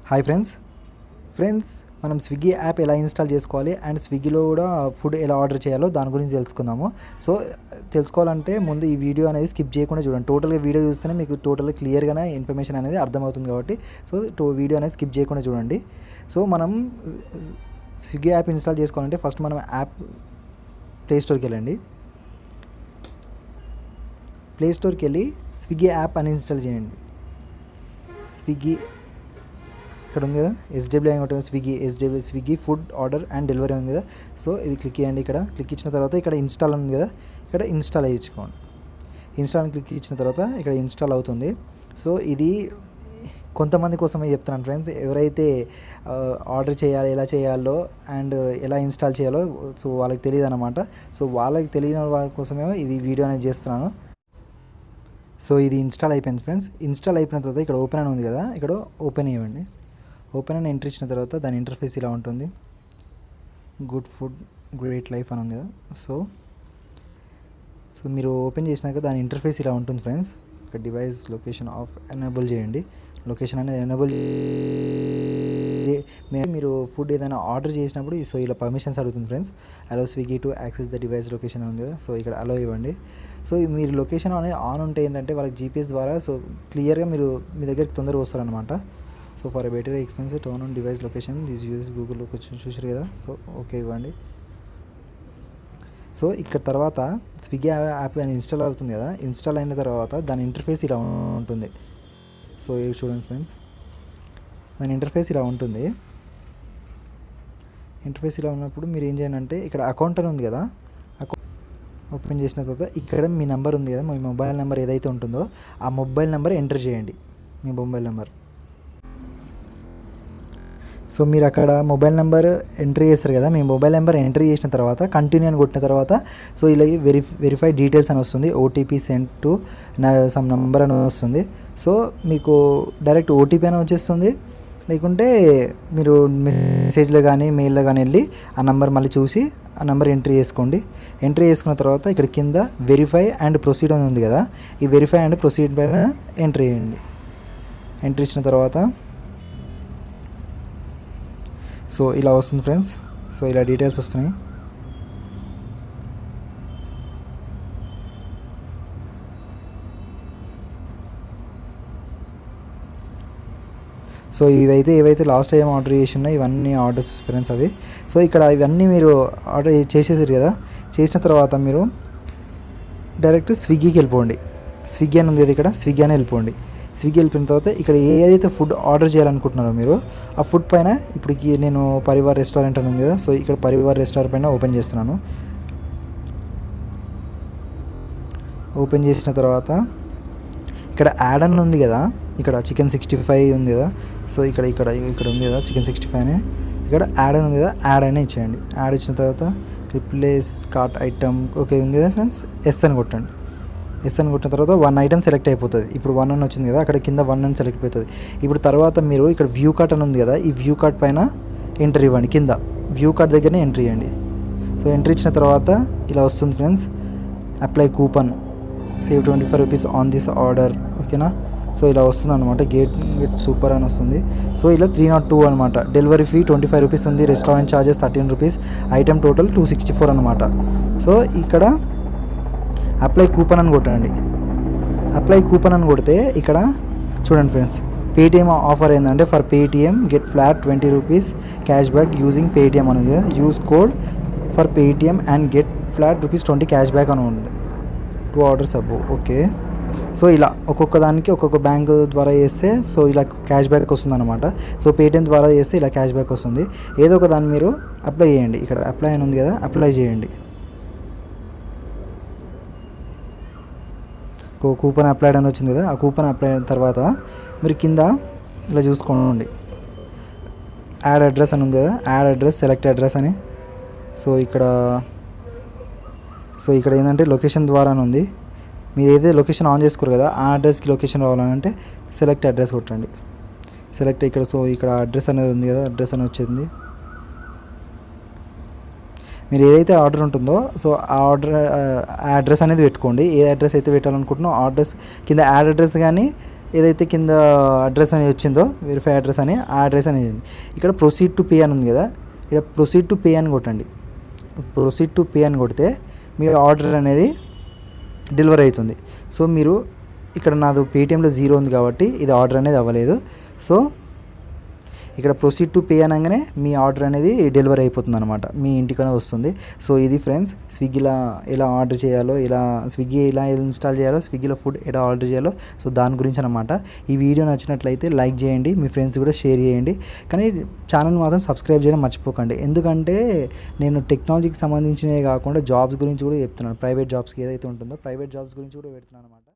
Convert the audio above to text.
Hi friends మనం Swiggy app ఎలా install చేసుకోవాలి అండ్ స్విగ్గీలో కూడా ఫుడ్ ఎలా ఆర్డర్ చేయాలో దాని గురించి తెలుసుకుందాము. సో తెలుసుకోవాలంటే ముందు ఈ వీడియో అనేది స్కిప్ చేయకుండా చూడండి. టోటల్గా వీడియో చూస్తేనే మీకు టోటల్గా క్లియర్గానే ఇన్ఫర్మేషన్ అనేది అర్థమవుతుంది కాబట్టి వీడియో అనేది స్కిప్ చేయకుండా చూడండి. సో మనం స్విగ్గీ యాప్ ఇన్స్టాల్ చేసుకోవాలంటే ఫస్ట్ మనం యాప్ ప్లేస్టోర్కి వెళ్ళండి. ప్లేస్టోర్కి వెళ్ళి స్విగ్గీ యాప్ అని ఇన్స్టాల్ చేయండి. స్విగ్గీ ఇక్కడ ఉంది కదా, SWI అని ఉంటుంది, Swiggy food order and delivery ఉంది కదా. సో ఇది క్లిక్ చేయండి. ఇక్కడ క్లిక్ ఇచ్చిన తర్వాత ఇక్కడ ఇన్స్టాల్ ఉంది కదా, ఇక్కడ ఇన్స్టాల్ అయ్యించుకోండి. ఇన్స్టాల్ క్లిక్ ఇచ్చిన తర్వాత ఇక్కడ ఇన్స్టాల్ అవుతుంది. సో ఇది కొంతమంది కోసమే చెప్తున్నాను ఫ్రెండ్స్, ఎవరైతే ఆర్డర్ చేయాలి ఎలా చేయాలో అండ్ ఎలా ఇన్స్టాల్ చేయాలో సో వాళ్ళకి తెలియదు అనమాట. సో వాళ్ళకి తెలియని వాళ్ళ కోసమే ఇది వీడియో అనేది చేస్తున్నాను. సో ఇది ఇన్స్టాల్ అయిపోయింది ఫ్రెండ్స్. ఇన్స్టాల్ అయిపోయిన తర్వాత ఇక్కడ ఓపెన్ అని ఉంది కదా, ఇక్కడ ఓపెన్ ఇవ్వండి. ఓపెన్ అని ఎంటర్ ఇచ్చిన తర్వాత దాని ఇంటర్ఫేస్ ఇలా ఉంటుంది. గుడ్ ఫుడ్ గ్రేట్ లైఫ్ అని ఉంది కదా. సో మీరు ఓపెన్ చేసినాక దాని ఇంటర్ఫేస్ ఇలా ఉంటుంది ఫ్రెండ్స్. ఇక్కడ డివైస్ లొకేషన్ ఆఫ్ ఎనేబుల్ చేయండి. లొకేషన్ అనేది ఎనేబుల్ మీరు ఫుడ్ ఏదైనా ఆర్డర్ చేసినప్పుడు సో ఇలా పర్మిషన్స్ అడుగుతుంది friends. Allow Swiggy to access the device location ఉంది కదా, సో ఇక్కడ అలో ఇవ్వండి. సో మీరు లొకేషన్ అనేది ఆన్ ఉంటే ఏంటంటే వాళ్ళకి GPS ద్వారా సో క్లియర్గా మీ దగ్గరికి తొందరగా వస్తారనమాట. So for a better expensive turn on device location this uses Google location చూసారు కదా, సో ఓకే ఇవ్వండి. సో ఇక్కడ తర్వాత స్విగ్గీ యాప్ అని ఇన్స్టాల్ అవుతుంది కదా, ఇన్స్టాల్ అయిన తర్వాత దాని ఇంటర్ఫేస్ ఇలా ఉంటుంది. సో ఇది చూడండి ఫ్రెండ్స్, దాని ఇంటర్ఫేస్ ఇలా ఉంటుంది. ఇంటర్ఫేస్ ఇలా ఉన్నప్పుడు మీరు ఏం చేయండి అంటే ఇక్కడ అకౌంట్ అని ఉంది కదా, ఓపెన్ చేసిన తర్వాత ఇక్కడ మీ నెంబర్ ఉంది కదా, మీ మొబైల్ నెంబర్ ఏదైతే ఉంటుందో ఆ మొబైల్ నెంబర్ ఎంటర్ చేయండి. మీ మొబైల్ నెంబర్ సో మీరు అక్కడ మొబైల్ నెంబర్ ఎంట్రీ చేస్తారు కదా, మీ మొబైల్ నెంబర్ ఎంట్రీ చేసిన తర్వాత కంటిన్యూ అని కొట్టిన తర్వాత సో ఇలా వెరిఫై డీటెయిల్స్ అని వస్తుంది. OTP send to some number అని వస్తుంది. సో మీకు డైరెక్ట్ OTP అని వచ్చేస్తుంది, లేకుంటే మీరు మెసేజ్లో కానీ మెయిల్లో కానీ వెళ్ళి ఆ నెంబర్ మళ్ళీ చూసి ఆ నెంబర్ ఎంట్రీ చేసుకోండి. ఎంట్రీ చేసుకున్న తర్వాత ఇక్కడ కింద వెరిఫై అండ్ ప్రొసీడ్ అని ఉంది కదా, ఈ వెరిఫై అండ్ ప్రొసీడ్ పైన ఎంట్రీ చేయండి. ఎంట్రీ ఇచ్చిన తర్వాత సో ఇలా వస్తుంది ఫ్రెండ్స్. సో ఇలా డీటెయిల్స్ వస్తున్నాయి. సో ఏవైతే లాస్ట్ టైం ఆర్డర్ చేసినా ఇవన్నీ ఆర్డర్స్ ఫ్రెండ్స్ అవి. సో ఇక్కడ ఇవన్నీ మీరు ఆర్డర్ చేసేసారు కదా, చేసిన తర్వాత మీరు డైరెక్ట్ స్విగ్గీకి వెళ్ళిపోండి. స్విగ్గీ అని ఉంది కదా, ఇక్కడ స్విగ్గీ అని వెళ్ళిపోండి. స్విగ్గీ వెళ్ళిపోయిన తర్వాత ఇక్కడ ఏదైతే ఫుడ్ ఆర్డర్ చేయాలనుకుంటున్నారో మీరు ఆ ఫుడ్ పైన ఇప్పటికి నేను పరివార్ రెస్టారెంట్ అని ఉంది కదా, సో ఇక్కడ పరివార్ రెస్టారెంట్ పైన ఓపెన్ చేస్తున్నాను. ఓపెన్ చేసిన తర్వాత ఇక్కడ యాడ్ అని ఉంది కదా, ఇక్కడ చికెన్ 65 ఉంది కదా, సో ఇక్కడ ఉంది కదా చికెన్ 65 అని, ఇక్కడ యాడ్ అని ఉంది కదా, యాడ్ అయినా ఇచ్చేయండి. యాడ్ ఇచ్చిన తర్వాత రిప్లేస్ కార్ట్ ఐటమ్ ఓకే ఉంది కదా ఫ్రెండ్స్, ఎస్ అని కొట్టండి. ఎస్ అని కొట్టిన తర్వాత 1 ఐటమ్ సెలెక్ట్ అయిపోతుంది. ఇప్పుడు 1 అని వచ్చింది కదా, అక్కడ కింద 1 అని సెలెక్ట్ అవుతుంది. ఇప్పుడు తర్వాత మీరు ఇక్కడ వ్యూ కార్ట్ అని ఉంది కదా, ఈ వ్యూ కార్ట్ పైన ఎంట్రీ ఇవ్వండి. కింద వ్యూ కార్ట్ దగ్గరనే ఎంట్రీ ఇవ్వండి. సో ఎంట్రీ ఇచ్చిన తర్వాత ఇలా వస్తుంది friends, apply coupon save 25 rupees on this order ఓకేనా. సో ఇలా వస్తుంది అనమాట, గేట్ సూపర్ అని వస్తుంది. సో ఇలా 302 అనమాట. డెలివరీ ఫీ 25 రూపీస్ ఉంది, restaurant charges 13 rupees, item total 264 అనమాట. సో ఇక్కడ అప్లై కూపన్ అని కొట్టండి. అప్లై కూపన్ అని కొడితే ఇక్కడ చూడండి ఫ్రెండ్స్, పేటిఎం ఆఫర్ ఏంటంటే for Paytm get flat 20 rupees cash back using Paytm అనేది, use code for Paytm and get flat ₹20 cash back అని ఉంది. 2 ఆర్డర్స్ అబ్బో ఓకే. సో ఇలా ఒక్కొక్క దానికి ఒక్కొక్క బ్యాంక్ ద్వారా చేస్తే సో ఇలా క్యాష్ బ్యాక్ వస్తుంది అనమాట. సో పేటిఎం ద్వారా చేస్తే ఇలా క్యాష్ బ్యాక్ వస్తుంది. ఏదో ఒక దాన్ని మీరు అప్లై చేయండి. ఇక్కడ అప్లై అని ఉంది కదా, అప్లై చేయండి. కూపన్ అప్లైడ్ అని వచ్చింది కదా, ఆ కూపన్ అప్లై అయిన తర్వాత మీరు కింద ఇలా చూసుకోండి, యాడ్ అడ్రస్ అని ఉంది కదా, యాడ్ అడ్రస్ సెలెక్ట్ అడ్రస్ అని. సో ఇక్కడ ఏంటంటే లొకేషన్ ద్వారా ఉంది. మీరు ఏదైతే లొకేషన్ ఆన్ చేసుకోరు కదా, ఆ అడ్రస్కి లొకేషన్ రావాలంటే సెలెక్ట్ అడ్రస్ కొట్టండి. సెలెక్ట్ ఇక్కడ సో ఇక్కడ అడ్రస్ అనేది ఉంది కదా, అడ్రస్ అని వచ్చింది. మీరు ఏదైతే ఆర్డర్ ఉంటుందో సో ఆ ఆర్డర్ అడ్రస్ అనేది పెట్టుకోండి. ఏ అడ్రస్ అయితే పెట్టాలనుకుంటున్నారో ఆ అడ్రస్ కింద యాడ్ అడ్రస్ కానీ ఏదైతే కింద అడ్రస్ అనేది వచ్చిందో వెరిఫై అడ్రస్ అని ఆ అడ్రస్ అనేది ఇక్కడ ప్రొసీడ్ టు పే అని ఉంది కదా, ఇక్కడ ప్రొసీడ్ టు పే అని కొట్టండి. ప్రొసీడ్ టు పే అని కొడితే మీ ఆర్డర్ అనేది డెలివరీ అవుతుంది. సో మీరు ఇక్కడ నాది పేటిఎంలో 0 ఉంది కాబట్టి ఇది ఆర్డర్ అనేది అవ్వలేదు. సో ఇక్కడ ప్రొసీడ్ టు పే అనగానే మీ ఆర్డర్ అనేది డెలివరీ అయిపోతుంది అనమాట, మీ ఇంటికనే వస్తుంది. సో ఇది ఫ్రెండ్స్ స్విగ్గీలో ఎలా ఆర్డర్ చేయాలో, స్విగ్గీ ఎలా ఇన్స్టాల్ చేయాలో, స్విగ్గీలో ఫుడ్ ఎలా ఆర్డర్ చేయాలో, సో దాని గురించి అనమాట. ఈ వీడియో నచ్చినట్లయితే లైక్ చేయండి, మీ ఫ్రెండ్స్ కూడా షేర్ చేయండి. కానీ ఛానల్ మాత్రం సబ్స్క్రైబ్ చేయడం మర్చిపోకండి. ఎందుకంటే నేను టెక్నాలజీకి సంబంధించినవి కాకుండా జాబ్స్ గురించి కూడా చెప్తున్నాను. ప్రైవేట్ జాబ్స్కి ఏదైతే ఉంటుందో ప్రైవేట్ జాబ్స్ గురించి కూడా పెడుతున్నాను అనమాట.